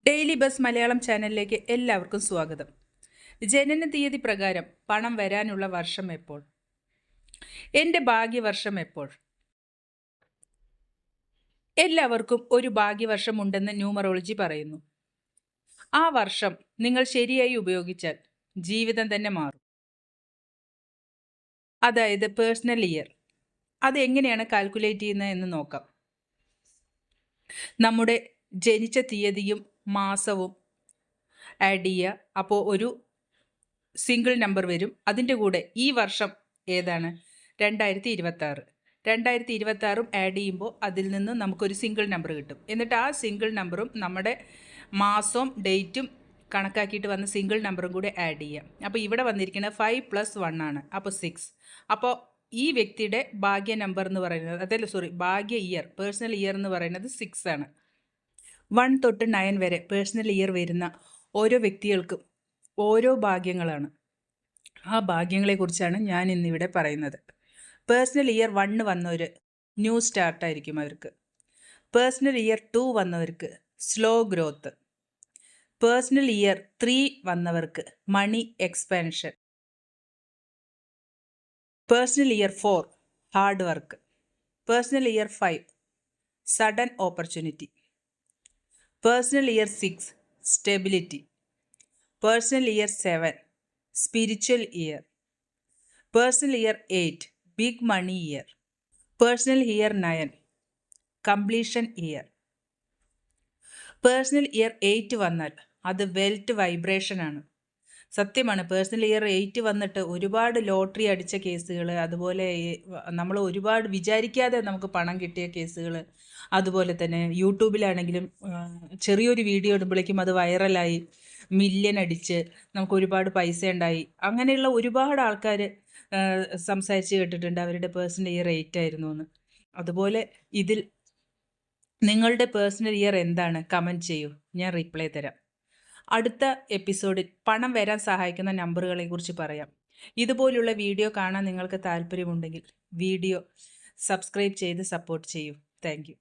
Daily bus Malayalam ചാനലിലേക്ക് എല്ലാവർക്കും സ്വാഗതം. ജനന തീയതി പ്രകാരം പണം വരാനുള്ള വർഷം എപ്പോൾ? എൻ്റെ ഭാഗ്യവർഷം എപ്പോൾ? എല്ലാവർക്കും ഒരു ഭാഗ്യവർഷം ഉണ്ടെന്ന് ന്യൂമറോളജി പറയുന്നു. ആ വർഷം നിങ്ങൾ ശരിയായി ഉപയോഗിച്ചാൽ ജീവിതം തന്നെ മാറും. അതായത് പേഴ്സണൽ ഇയർ. അത് എങ്ങനെയാണ് കാൽക്കുലേറ്റ് ചെയ്യുന്നത് എന്ന് നോക്കാം. നമ്മുടെ ജനിച്ച തീയതിയും മാസവും ആഡ് ചെയ്യുക. അപ്പോൾ ഒരു സിംഗിൾ നമ്പർ വരും. അതിൻ്റെ കൂടെ ഈ വർഷം ഏതാണ്? 2026. 2026 ആഡ് ചെയ്യുമ്പോൾ അതിൽ നിന്ന് നമുക്കൊരു സിംഗിൾ നമ്പർ കിട്ടും. എന്നിട്ട് ആ സിംഗിൾ നമ്പറും നമ്മുടെ മാസവും ഡേറ്റും കണക്കാക്കിയിട്ട് വന്ന സിംഗിൾ നമ്പറും കൂടെ ആഡ് ചെയ്യാം. അപ്പോൾ ഇവിടെ വന്നിരിക്കുന്നത് 5 + 1 ആണ്. അപ്പോൾ 6. അപ്പോൾ ഈ വ്യക്തിയുടെ ഭാഗ്യ നമ്പർ എന്ന് പറയുന്നത് ഭാഗ്യ ഇയർ, പേഴ്സണൽ ഇയർ എന്ന് പറയുന്നത് 6 ആണ്. 1 തൊട്ട് 9 വരെ പേഴ്സണൽ ഇയർ വരുന്ന ഓരോ വ്യക്തികൾക്കും ഓരോ ഭാഗ്യങ്ങളാണ്. ആ ഭാഗ്യങ്ങളെക്കുറിച്ചാണ് ഞാൻ ഇന്നിവിടെ പറയുന്നത്. പേഴ്സണൽ ഇയർ 1 വന്നവർ ന്യൂ സ്റ്റാർട്ടായിരിക്കും അവർക്ക്. പേഴ്സണൽ ഇയർ 2 വന്നവർക്ക് സ്ലോ ഗ്രോത്ത്. പേഴ്സണൽ ഇയർ 3 വന്നവർക്ക് money expansion. Personal year 4 hard work. Personal year 5 sudden opportunity. Personal year 6 stability. Personal year 7 spiritual year. Personal year 8 big money year. Personal year 9 completion year. Personal year 8 വന്നാൽ അത് wealth vibration ആണ്. സത്യമാണ്. Personal year 8 വന്നിട്ട് ഒരുപാട് lottery അടിച്ച കേസുകൾ, അതുപോലെ നമ്മൾ ഒരുപാട് വിചാരിക്കാതെ നമുക്ക് പണം കിട്ടിയ കേസുകൾ, അതുപോലെ തന്നെ യൂട്യൂബിലാണെങ്കിലും ചെറിയൊരു വീഡിയോ ഇടുമ്പോഴേക്കും അത് വൈറലായി മില്യൺ അടിച്ച് നമുക്ക് ഒരുപാട് പൈസ ഉണ്ടായി. അങ്ങനെയുള്ള ഒരുപാട് ആൾക്കാർ സംസാരിച്ച് കേട്ടിട്ടുണ്ട് അവരുടെ പേഴ്സണൽ ഇയർ 8 ആയിരുന്നു എന്ന്. അതുപോലെ ഇതിൽ നിങ്ങളുടെ പേഴ്സണൽ ഇയർ എന്താണ്? കമൻറ്റ് ചെയ്യൂ, ഞാൻ റിപ്ലൈ തരാം. അടുത്ത എപ്പിസോഡിൽ പണം വരാൻ സഹായിക്കുന്ന നമ്പറുകളെ കുറിച്ച് പറയാം. ഇതുപോലുള്ള വീഡിയോ കാണാൻ നിങ്ങൾക്ക് താല്പര്യമുണ്ടെങ്കിൽ വീഡിയോ സബ്സ്ക്രൈബ് ചെയ്ത് സപ്പോർട്ട് ചെയ്യൂ. Thank you.